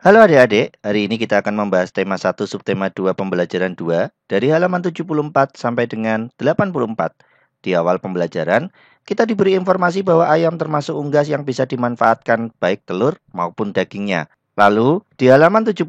Halo adik-adik, hari ini kita akan membahas tema 1 subtema 2 pembelajaran 2 dari halaman 74 sampai dengan 84. Di awal pembelajaran, kita diberi informasi bahwa ayam termasuk unggas yang bisa dimanfaatkan baik telur maupun dagingnya. Lalu, di halaman 75,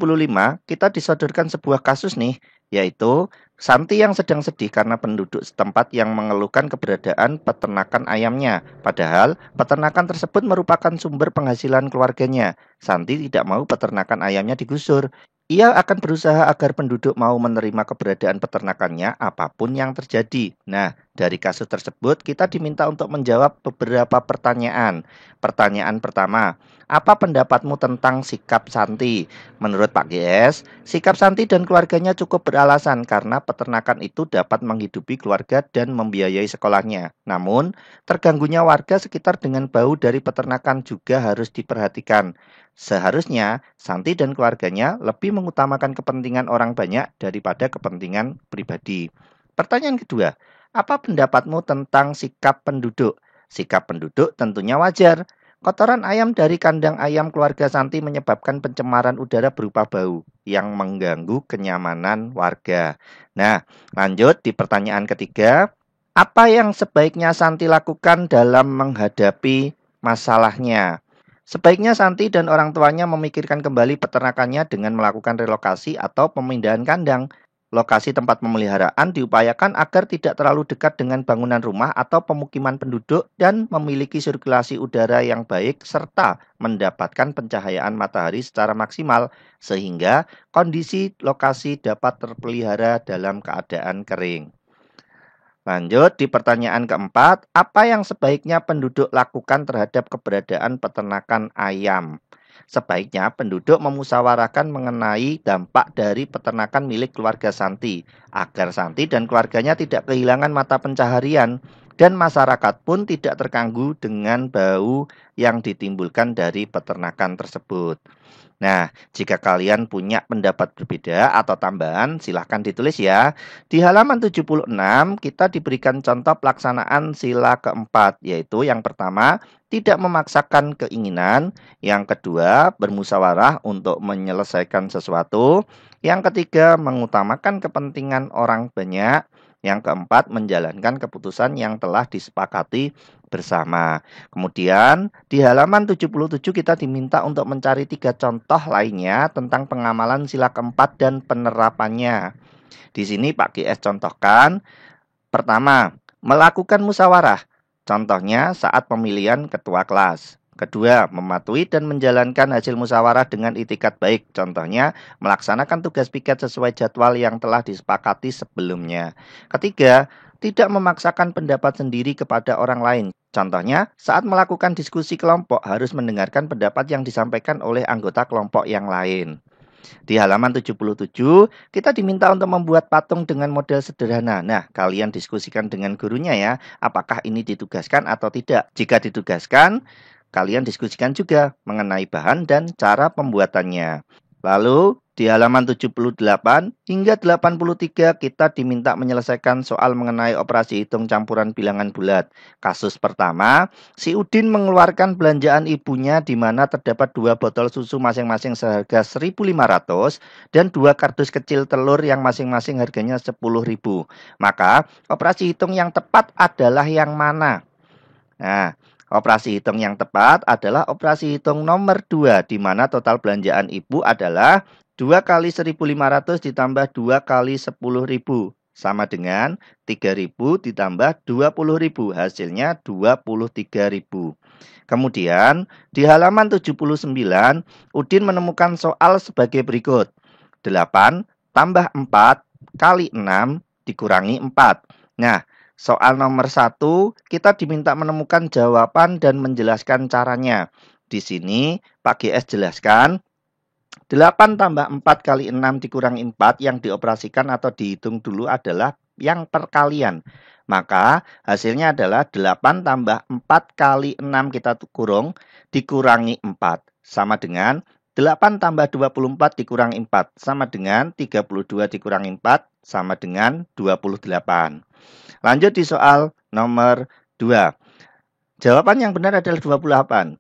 kita disodorkan sebuah kasus nih, yaitu Santi yang sedang sedih karena penduduk setempat yang mengeluhkan keberadaan peternakan ayamnya. Padahal, peternakan tersebut merupakan sumber penghasilan keluarganya. Santi tidak mau peternakan ayamnya digusur. Ia akan berusaha agar penduduk mau menerima keberadaan peternakannya apapun yang terjadi. Nah, dari kasus tersebut kita diminta untuk menjawab beberapa pertanyaan. Pertanyaan pertama, apa pendapatmu tentang sikap Santi? Menurut Pak GS, sikap Santi dan keluarganya cukup beralasan karena peternakan itu dapat menghidupi keluarga dan membiayai sekolahnya. Namun, terganggunya warga sekitar dengan bau dari peternakan juga harus diperhatikan. Seharusnya Santi dan keluarganya lebih mengutamakan kepentingan orang banyak daripada kepentingan pribadi. Pertanyaan kedua, apa pendapatmu tentang sikap penduduk? Sikap penduduk tentunya wajar. Kotoran ayam dari kandang ayam keluarga Santi menyebabkan pencemaran udara berupa bau yang mengganggu kenyamanan warga. Nah, lanjut di pertanyaan ketiga, apa yang sebaiknya Santi lakukan dalam menghadapi masalahnya? Sebaiknya Santi dan orang tuanya memikirkan kembali peternakannya dengan melakukan relokasi atau pemindahan kandang. Lokasi tempat pemeliharaan diupayakan agar tidak terlalu dekat dengan bangunan rumah atau pemukiman penduduk dan memiliki sirkulasi udara yang baik serta mendapatkan pencahayaan matahari secara maksimal sehingga kondisi lokasi dapat terpelihara dalam keadaan kering. Lanjut di pertanyaan keempat, apa yang sebaiknya penduduk lakukan terhadap keberadaan peternakan ayam? Sebaiknya penduduk memusyawarahkan mengenai dampak dari peternakan milik keluarga Santi, agar Santi dan keluarganya tidak kehilangan mata pencaharian, dan masyarakat pun tidak terganggu dengan bau yang ditimbulkan dari peternakan tersebut. Nah, jika kalian punya pendapat berbeda atau tambahan, silahkan ditulis ya. Di halaman 76, kita diberikan contoh pelaksanaan sila keempat, yaitu yang pertama, tidak memaksakan keinginan. Yang kedua, bermusyawarah untuk menyelesaikan sesuatu. Yang ketiga, mengutamakan kepentingan orang banyak. Yang keempat, menjalankan keputusan yang telah disepakati bersama. Kemudian di halaman 77 kita diminta untuk mencari 3 contoh lainnya tentang pengamalan sila keempat dan penerapannya. Di sini Pak GS contohkan, pertama, melakukan musyawarah. Contohnya saat pemilihan ketua kelas. Kedua, mematuhi dan menjalankan hasil musyawarah dengan itikat baik. Contohnya, melaksanakan tugas piket sesuai jadwal yang telah disepakati sebelumnya. Ketiga, tidak memaksakan pendapat sendiri kepada orang lain. Contohnya, saat melakukan diskusi kelompok harus mendengarkan pendapat yang disampaikan oleh anggota kelompok yang lain. Di halaman 77, kita diminta untuk membuat patung dengan model sederhana. Nah, kalian diskusikan dengan gurunya ya, apakah ini ditugaskan atau tidak. Jika ditugaskan, kalian diskusikan juga mengenai bahan dan cara pembuatannya. Lalu, di halaman 78 hingga 83 kita diminta menyelesaikan soal mengenai operasi hitung campuran bilangan bulat. Kasus pertama, si Udin mengeluarkan belanjaan ibunya di mana terdapat 2 botol susu masing-masing seharga 1.500 dan 2 kardus kecil telur yang masing-masing harganya 10.000. Maka, operasi hitung yang tepat adalah yang mana? Nah, operasi hitung yang tepat adalah operasi hitung nomor 2, di mana total belanjaan ibu adalah 2 kali 1.500 ditambah 2 kali 10.000. Sama dengan 3.000 ditambah 20.000. Hasilnya 23.000. Kemudian, di halaman 79, Udin menemukan soal sebagai berikut. 8 tambah 4 kali 6 dikurangi 4. Nah, soal nomor 1, kita diminta menemukan jawaban dan menjelaskan caranya. Di sini, Pak GS jelaskan, 8 tambah 4 kali 6 dikurangi 4 yang dioperasikan atau dihitung dulu adalah yang perkalian. Maka hasilnya adalah 8 tambah 4 kali 6 kita kurung dikurangi 4. Sama dengan 8 tambah 24 dikurangi 4. Sama dengan 32 dikurangi 4. Sama dengan 28. Lanjut di soal nomor 2. Jawaban yang benar adalah 28.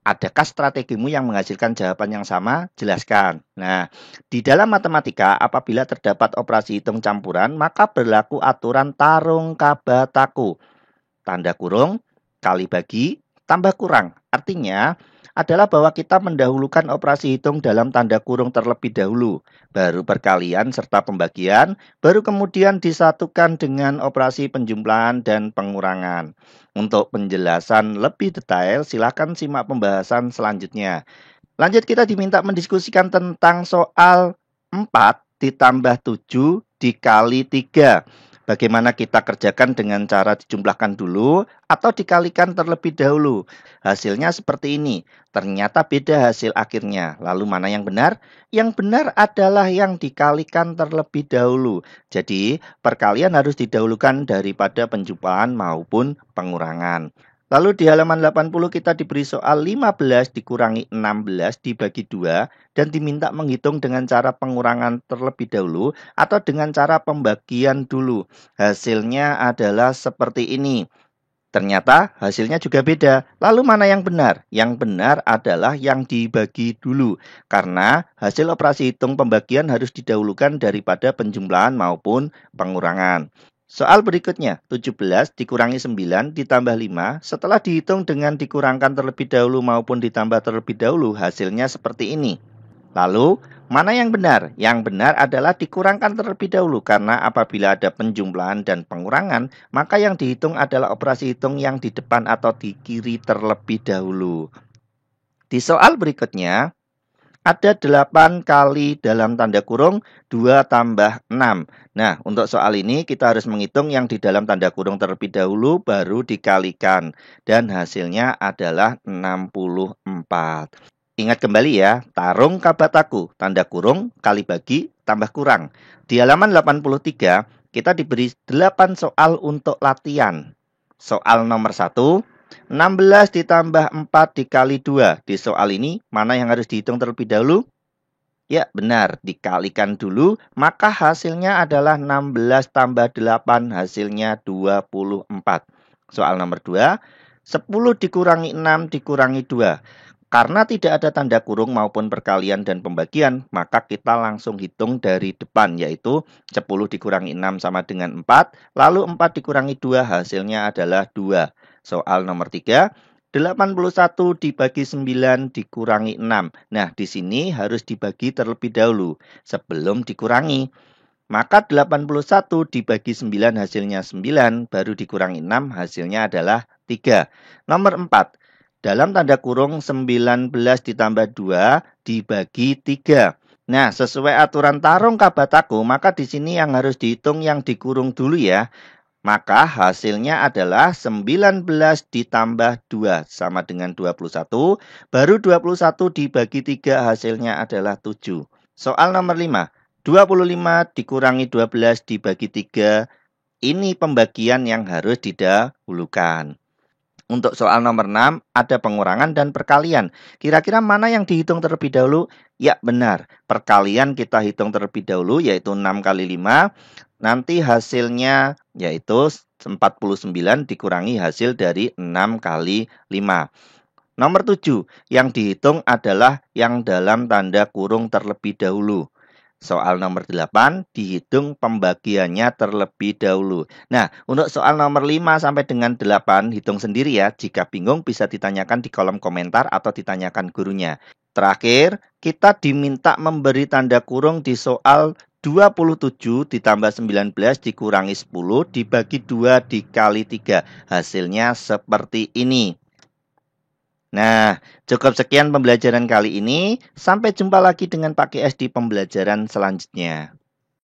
Adakah strategimu yang menghasilkan jawaban yang sama? Jelaskan. Nah, di dalam matematika, apabila terdapat operasi hitung campuran, maka berlaku aturan tarung kaba taku. Tanda kurung, kali bagi, tambah kurang. Artinya adalah bahwa kita mendahulukan operasi hitung dalam tanda kurung terlebih dahulu, baru perkalian serta pembagian, baru kemudian disatukan dengan operasi penjumlahan dan pengurangan. Untuk penjelasan lebih detail, silakan simak pembahasan selanjutnya. Lanjut, kita diminta mendiskusikan tentang soal 4 ditambah 7 dikali 3. Bagaimana kita kerjakan dengan cara dijumlahkan dulu atau dikalikan terlebih dahulu. Hasilnya seperti ini. Ternyata beda hasil akhirnya. Lalu mana yang benar? Yang benar adalah yang dikalikan terlebih dahulu. Jadi perkalian harus didahulukan daripada penjumlahan maupun pengurangan. Lalu di halaman 80 kita diberi soal 15 dikurangi 16 dibagi 2 dan diminta menghitung dengan cara pengurangan terlebih dahulu atau dengan cara pembagian dulu. Hasilnya adalah seperti ini. Ternyata hasilnya juga beda. Lalu mana yang benar? Yang benar adalah yang dibagi dulu. Karena hasil operasi hitung pembagian harus didahulukan daripada penjumlahan maupun pengurangan. Soal berikutnya, 17 dikurangi 9 ditambah 5. Setelah dihitung dengan dikurangkan terlebih dahulu maupun ditambah terlebih dahulu, hasilnya seperti ini. Lalu, mana yang benar? Yang benar adalah dikurangkan terlebih dahulu karena apabila ada penjumlahan dan pengurangan, maka yang dihitung adalah operasi hitung yang di depan atau di kiri terlebih dahulu. Di soal berikutnya, ada 8 kali dalam tanda kurung 2 tambah 6. Nah, untuk soal ini kita harus menghitung yang di dalam tanda kurung terlebih dahulu baru dikalikan. Dan hasilnya adalah 64. Ingat kembali ya, tarung kabataku, tanda kurung, kali bagi, tambah kurang. Di halaman 83, kita diberi 8 soal untuk latihan. Soal nomor 1, 16 ditambah 4 dikali 2. Di soal ini, mana yang harus dihitung terlebih dahulu? Ya, benar. Dikalikan dulu, maka hasilnya adalah 16 tambah 8, hasilnya 24. Soal nomor 2, 10 dikurangi 6 dikurangi 2. Karena tidak ada tanda kurung maupun perkalian dan pembagian, maka kita langsung hitung dari depan, yaitu 10 dikurangi 6 sama dengan 4, lalu 4 dikurangi 2 hasilnya adalah 2. Soal nomor 3, 81 dibagi 9 dikurangi 6. Nah, di sini harus dibagi terlebih dahulu sebelum dikurangi. Maka 81 dibagi 9 hasilnya 9, baru dikurangi 6 hasilnya adalah 3. Nomor 4. Dalam tanda kurung 19 ditambah 2 dibagi 3. Nah, sesuai aturan tarung kabataku, maka di sini yang harus dihitung yang dikurung dulu ya. Maka hasilnya adalah 19 ditambah 2 sama dengan 21. Baru 21 dibagi 3 hasilnya adalah 7. Soal nomor 5. 25 dikurangi 12 dibagi 3. Ini pembagian yang harus didahulukan. Untuk soal nomor 6, ada pengurangan dan perkalian. Kira-kira mana yang dihitung terlebih dahulu? Ya, benar. Perkalian kita hitung terlebih dahulu, yaitu 6 kali 5. Nanti hasilnya yaitu 49 dikurangi hasil dari 6 kali 5. Nomor 7, yang dihitung adalah yang dalam tanda kurung terlebih dahulu. Soal nomor 8, dihitung pembagiannya terlebih dahulu. Nah, untuk soal nomor 5 sampai dengan 8, hitung sendiri ya. Jika bingung bisa ditanyakan di kolom komentar atau ditanyakan gurunya. Terakhir, kita diminta memberi tanda kurung di soal 27 ditambah 19 dikurangi 10 dibagi 2 dikali 3. Hasilnya seperti ini. Nah, cukup sekian pembelajaran kali ini. Sampai jumpa lagi dengan Pak KS di pembelajaran selanjutnya.